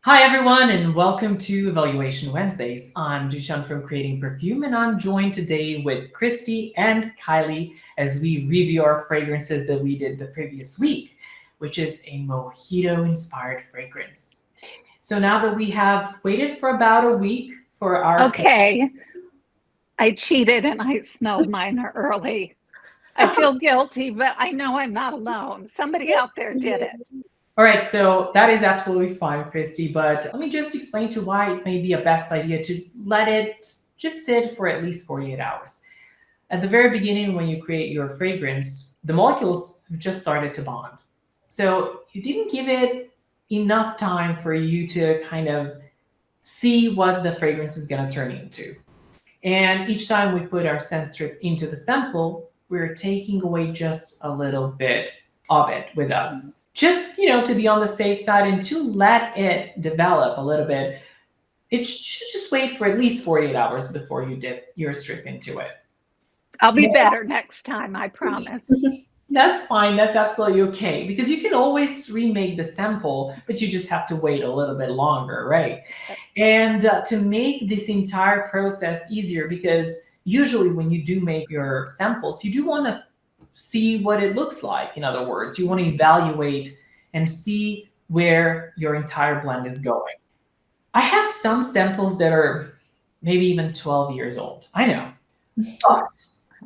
Hi, everyone, and welcome to Evaluation Wednesdays. I'm Dusan from Creating Perfume, and I'm joined today with Christie and Kylie as we review our fragrances that we did the previous week, which is a Mojito-Inspired fragrance. So now that we have waited for about a week for our Okay, I cheated and I smelled mine early. I feel guilty, but I know I'm not alone. Somebody out there did it. All right, so that is absolutely fine, Christy, but let me just explain to why it may be a best idea to let it just sit for at least 48 hours. At the very beginning, when you create your fragrance, the molecules have just started to bond. So you didn't give it enough time for you to kind of see what the fragrance is going to turn into. And each time we put our scent strip into the sample, we're taking away just a little bit of it with us. Just, to be on the safe side and to let it develop a little bit, it should just wait for at least 48 hours before you dip your strip into it. I'll be better next time, I promise. That's fine. That's absolutely okay because you can always remake the sample, but you just have to wait a little bit longer, right? And to make this entire process easier, because usually when you do make your samples, you do want to see what it looks like. In other words, you want to evaluate and see where your entire blend is going. I have some samples that are maybe even 12 years old. I know. But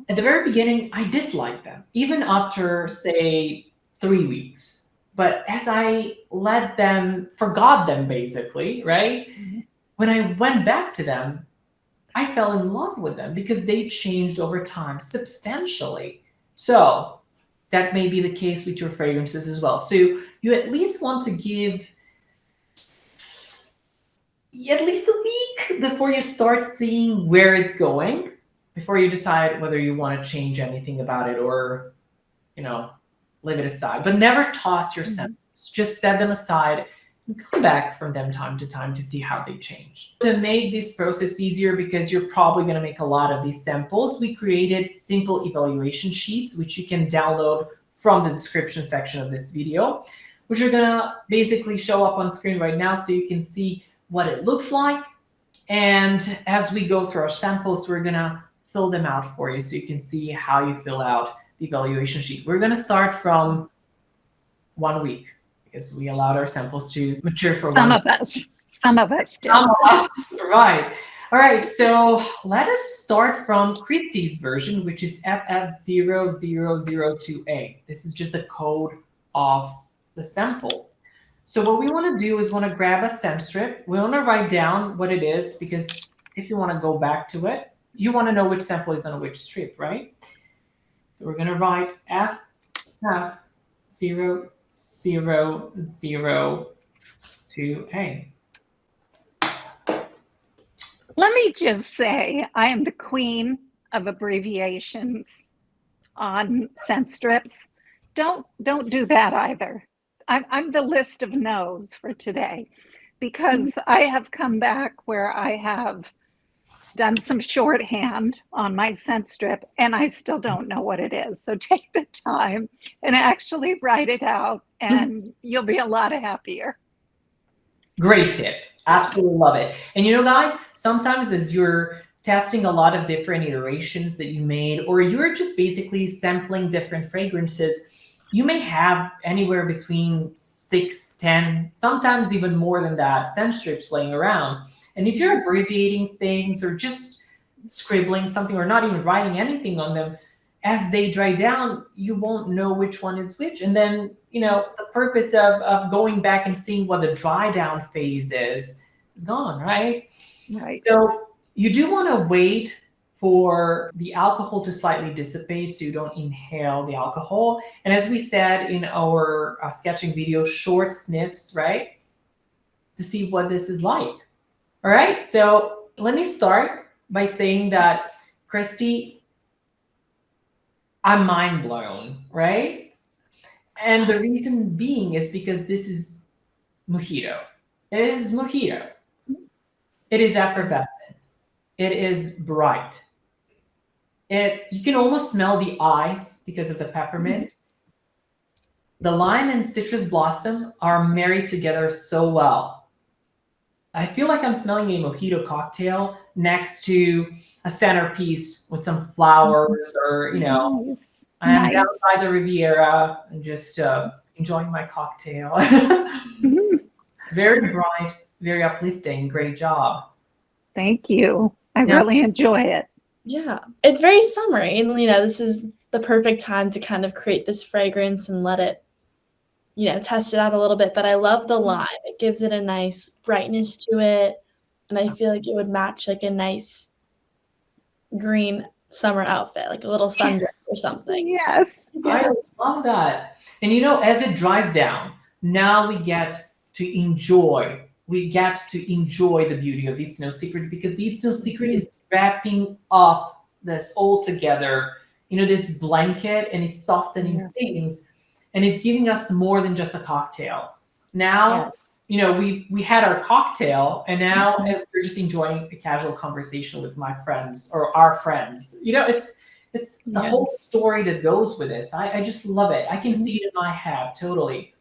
at the very beginning, I disliked them, even after, say, 3 weeks. But as I let them, forgot them basically, right? When I went back to them, I fell in love with them because they changed over time substantially. So that may be the case with your fragrances as well. So you at least want to give at least a week before you start seeing where it's going, before you decide whether you want to change anything about it or, leave it aside. But never toss your samples. Just set them aside and come back from them time to time to see how they change. To make this process easier, because you're probably going to make a lot of these samples, we created simple evaluation sheets, which you can download from the description section of this video, which are going to basically show up on screen right now so you can see what it looks like. And as we go through our samples, we're going to fill them out for you so you can see how you fill out the evaluation sheet. We're going to start from 1 week because we allowed our samples to mature for Some 1 of us. Some of us did. Some of us, right. All right, so let us start from Christie's version, which is FF0002A. This is just the code of the sample. So what we want to do is want to grab a scent strip. We want to write down what it is because if you want to go back to it, you want to know which sample is on which strip, right? So we're going to write FF0002A. Let me just say, I am the queen of abbreviations on scent strips. Don't do that either. I'm the list of no's for today because I have come back where I have done some shorthand on my scent strip and I still don't know what it is. So take the time and actually write it out and you'll be a lot happier. Great tip. Absolutely love it. And guys, sometimes as you're testing a lot of different iterations that you made, or you're just basically sampling different fragrances, you may have anywhere between 6, 10, sometimes even more than that, scent strips laying around. And if you're abbreviating things or just scribbling something or not even writing anything on them, as they dry down, you won't know which one is which. And then, the purpose of going back and seeing what the dry down phase is gone, right? Right. So you do want to wait for the alcohol to slightly dissipate so you don't inhale the alcohol. And as we said in our sketching video, short sniffs, right? To see what this is like. All right, so let me start by saying that, Christy, I'm mind blown, right? And the reason being is because this is Mojito. It is Mojito. It is effervescent. It is bright. You can almost smell the ice because of the peppermint. The lime and citrus blossom are married together so well. I feel like I'm smelling a mojito cocktail next to a centerpiece with some flowers, or Nice. I am Nice. down by the Riviera and just enjoying my cocktail. Mhm. Very bright, very uplifting. Great job. Thank you. I Now, really enjoy it. Yeah, it's very summery, and this is the perfect time to kind of create this fragrance and let it, test it out a little bit. But I love the lime. It gives it a nice brightness to it, and I feel like it would match like a nice green summer outfit, like a little sundress or something. Yes. I Yes. love that. And as it dries down, now we get to enjoy the beauty of It's No Secret, because the It's No Secret is wrapping up this all together, this blanket, and it's softening Yeah. things, and it's giving us more than just a cocktail. Now, Yes. we had our cocktail, and now Mhm. we're just enjoying a casual conversation with my friends or our friends. It's the Yeah. whole story that goes with this. I just love it. I can Mhm. see it in my head totally.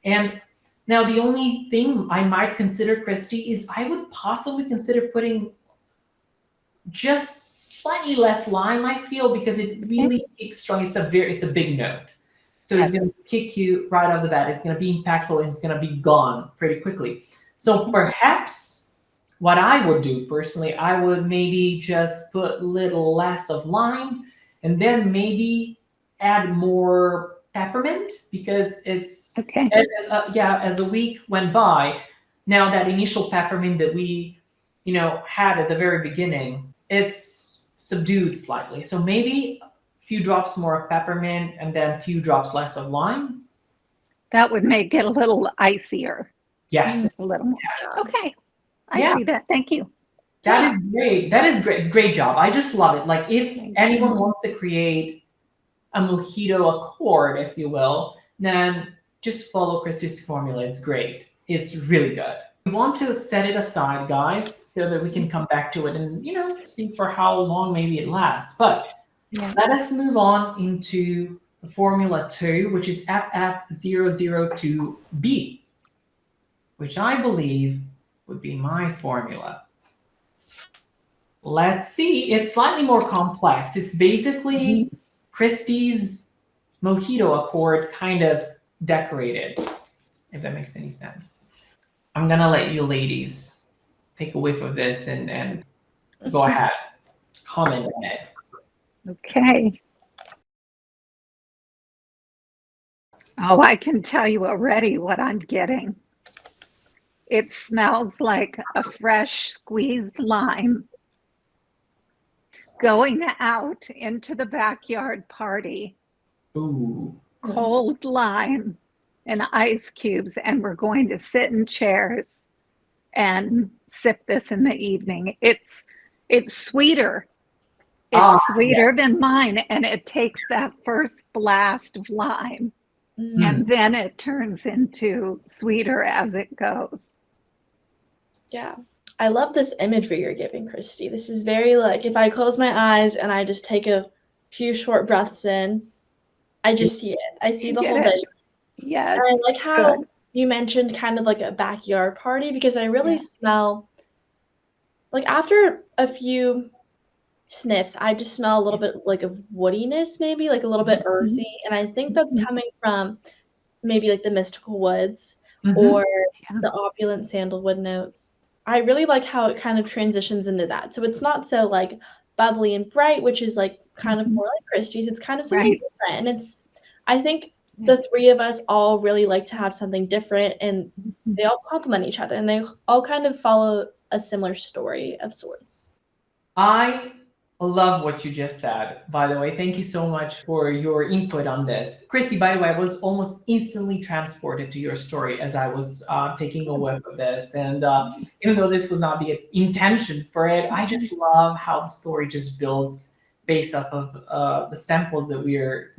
And now the only thing I might consider, Christy, is I would possibly consider putting just slightly less lime, I feel, because it Okay. really kicks strong. It's a big note. So it's Yes. going to kick you right off the bat. It's going to be impactful, and it's going to be gone pretty quickly. So perhaps what I would do personally, I would maybe just put a little less of lime, and then maybe add more peppermint, because Okay. as a week went by, now that initial peppermint that we had at the very beginning, it's subdued slightly. So maybe a few drops more of peppermint, and then a few drops less of lime. That would make it a little icier. Yes. A little more. Yes. Okay. I Yeah. see that. Thank you. That Yeah. is great. That is great. Great job. I just love it. Like, if Thank anyone you. wants to create a mojito accord, if you will, then just follow Christie's formula. It's great. It's really good. We want to set it aside, guys, so that we can come back to it and see for how long maybe it lasts. But Yeah. let us move on into the Formula 2, which is FF002B, which I believe would be my formula. Let's see. It's slightly more complex. It's basically Christie's Mojito Accord kind of decorated, if that makes any sense. I'm going to let you ladies take a whiff of this and go ahead, comment on it. Okay. Oh, I can tell you already what I'm getting. It smells like a fresh squeezed lime going out into the backyard party. Ooh. Cold lime and ice cubes, and we're going to sit in chairs and sip this in the evening. It's sweeter. It's sweeter than mine, and it takes that first blast of lime, and then it turns into sweeter as it goes. Yeah. I love this imagery you're giving, Christy. This is very like, if I close my eyes and I just take a few short breaths in, I just see it. I see the whole vision. Yes. And I like how you mentioned kind of like a backyard party, because I really smell, like, after a few sniffs, I just smell a little bit like of woodiness, maybe like a little bit earthy. And I think that's coming from maybe like the mystical woods or the opulent sandalwood notes. I really like how it kind of transitions into that. So it's not so like bubbly and bright, which is like kind of more like Christie's. It's kind of something different. And I think the three of us all really like to have something different, and they all complement each other, and they all kind of follow a similar story of sorts. I love what you just said, by the way. Thank you so much for your input on this. Christy, by the way, I was almost instantly transported to your story as I was taking a whiff of this. And even though this was not the intention for it, I just love how the story just builds based off of the samples that we're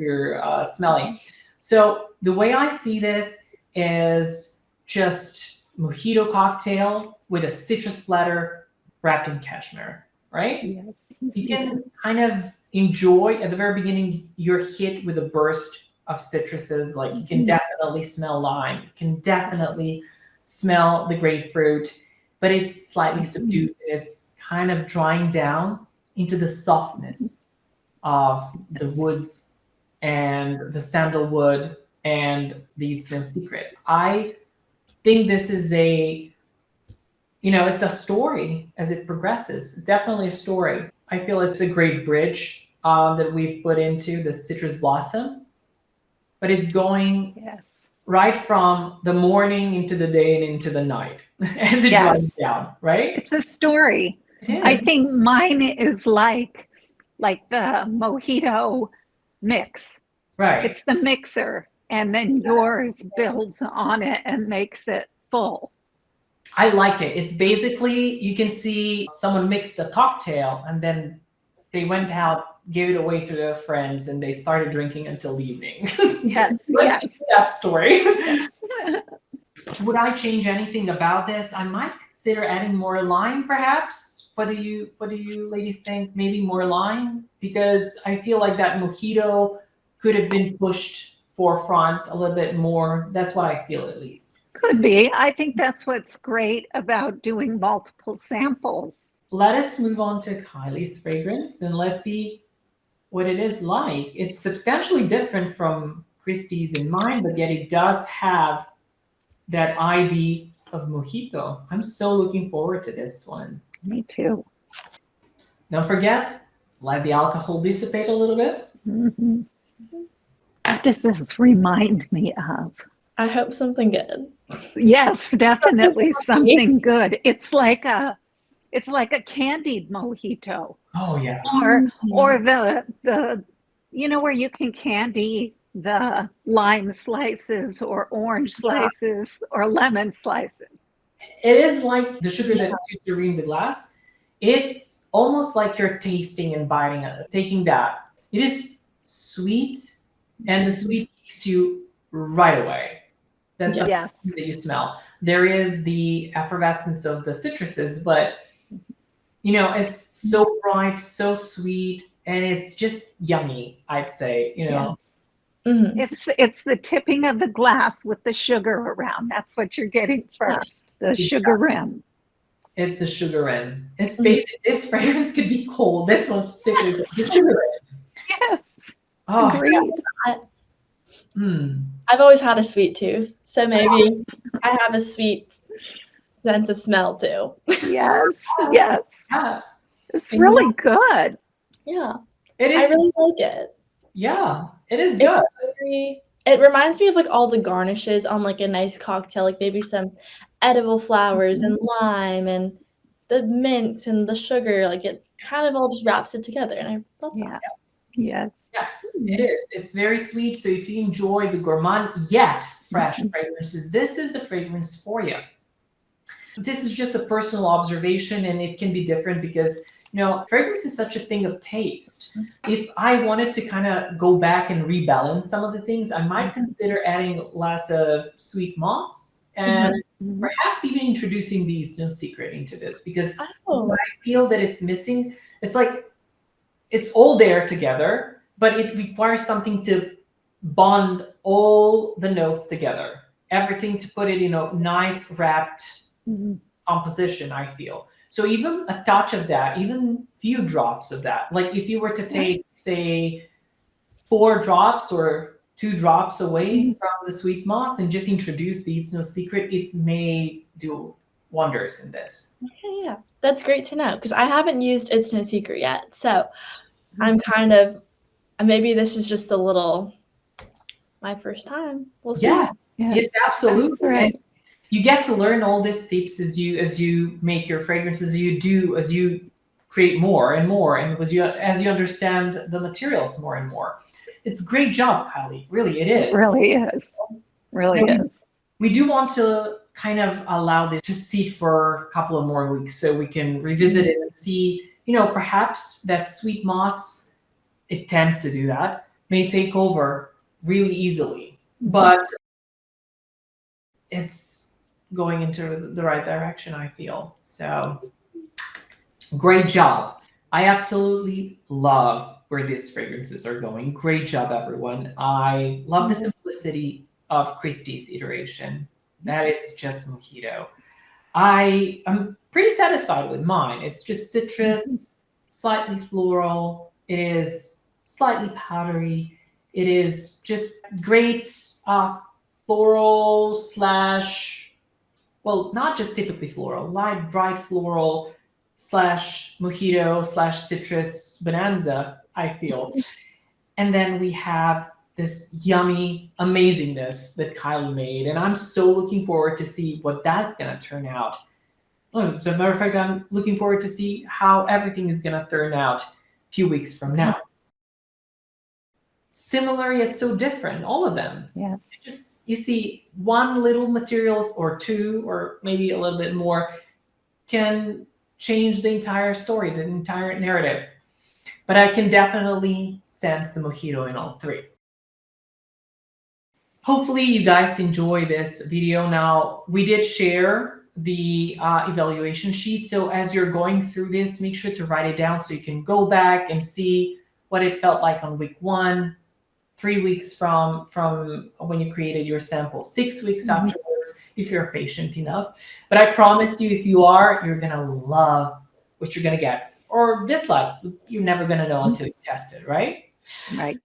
smelling. So the way I see this is just mojito cocktail with a citrus splatter wrapped in cashmere, right? Yes. You can kind of enjoy at the very beginning, you're hit with a burst of citruses. Like, you can definitely smell lime, you can definitely smell the grapefruit, but it's slightly subdued. It's kind of drying down into the softness of the woods and the sandalwood and the It's No Secret. I think this is it's a story as it progresses. It's definitely a story. I feel it's a great bridge that we've put into the citrus blossom, but it's going Yes. right from the morning into the day and into the night as it Yes. dries down, right? It's a story. I think mine is like the mojito mix. Right. It's the mixer, and then yours builds on it and makes it full. I like it. It's basically, you can see someone mixed a cocktail and then they went out, gave it away to their friends, and they started drinking until the evening. Yes, Let's yes. do that story. Would I change anything about this? I might consider adding more lime, perhaps. What do you ladies think? Maybe more lime? Because I feel like that mojito could have been pushed forefront a little bit more. That's what I feel, at least. Could be. I think that's what's great about doing multiple samples. Let us move on to Kylie's fragrance and let's see what it is like. It's substantially different from Christie's and mine, but yet it does have that ID of mojito. I'm so looking forward to this one. Me too. Don't forget, let the alcohol dissipate a little bit. Mm-hmm. What does this remind me of? I hope something good. Yes, definitely something good. It's like a candied mojito. Oh yeah. Or the where you can candy the lime slices or orange slices or lemon slices. It is like the sugar that used to ream the glass. It's almost like you're tasting and biting it, taking that. It is sweet, and the sweet kicks you right away. That's the Yes. thing that you smell. There is the effervescence of the citruses, but it's so bright, so sweet, and it's just yummy, I'd say. Mhm. It's the tipping of the glass with the sugar around. That's what you're getting first, the sugar rim. It's the sugar in. It's basic. This fragrance could be cold. This one specifically is the sugar in. Yes. Oh, Agreed. I've always had a sweet tooth, so maybe I have a sweet sense of smell too. Yes. Yes. yes. It's really good. Yeah, It I is. really like it. Yeah, it is good. It reminds me of like all the garnishes on like a nice cocktail, like maybe some edible flowers and lime and the mint and the sugar. Like it kind of all just wraps it together, and I love that. Yeah. Yes. Yes, it is. It's very sweet. So if you enjoy the gourmand yet fresh fragrances, this is the fragrance for you. This is just a personal observation, and it can be different because fragrance is such a thing of taste. If I wanted to kind of go back and rebalance some of the things, I might consider adding less of sweet moss and perhaps even introducing the It's No Secret into this, because what I feel that it's missing, it's like it's all there together, but it requires something to bond all the notes together, everything to put it in a nice wrapped composition, I feel. So even a touch of that, even few drops of that, like if you were to take, say, 4 drops or 2 drops away from the sweet moss and just introduce the It's No Secret, it may do wonders in this. Yeah, that's great to know because I haven't used It's No Secret yet. So I'm kind of, maybe this is just my first time. We'll see. Yes, it's absolutely. Right. And you get to learn all these tips as you make your fragrances, as you create more and more, and as you understand the materials more and more. It's a great job, Kylie. Really, it is. It really is. Really is. We do want to kind of allow this to sit for a couple of more weeks so we can revisit it and see, perhaps that sweet moss, it tends to do that, may take over really easily. But it's going into the right direction, I feel. So great job. I absolutely love where these fragrances are going. Great job, everyone. I love the simplicity of Christie's iteration. That is just mojito. I'm pretty satisfied with mine. It's just citrus, slightly floral. It is slightly powdery. It is just great floral slash, well, not just typically floral, light, bright floral slash mojito slash citrus bonanza, I feel. And then we have this yummy amazingness that Kylie made. And I'm so looking forward to see what that's going to turn out. Oh, as a matter of fact, I'm looking forward to see how everything is going to turn out a few weeks from now. Similar yet so different, all of them. Yeah. Just, you see, one little material or two, or maybe a little bit more, can change the entire story, the entire narrative. But I can definitely sense the mojito in all three. Hopefully you guys enjoy this video. Now, we did share the evaluation sheet. So as you're going through this, make sure to write it down so you can go back and see what it felt like on week 1, 3 weeks from when you created your sample, 6 weeks afterwards, if you're patient enough. But I promised you, if you are, you're gonna love what you're gonna get, or dislike. You're never gonna know until you test it, right? Right.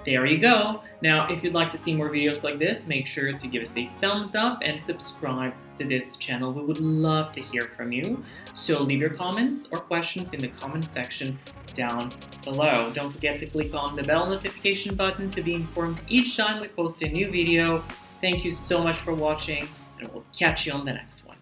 There you go. Now, if you'd like to see more videos like this, make sure to give us a thumbs up and subscribe to this channel. We would love to hear from you. So leave your comments or questions in the comment section down below. Don't forget to click on the bell notification button to be informed each time we post a new video. Thank you so much for watching, and we'll catch you on the next one.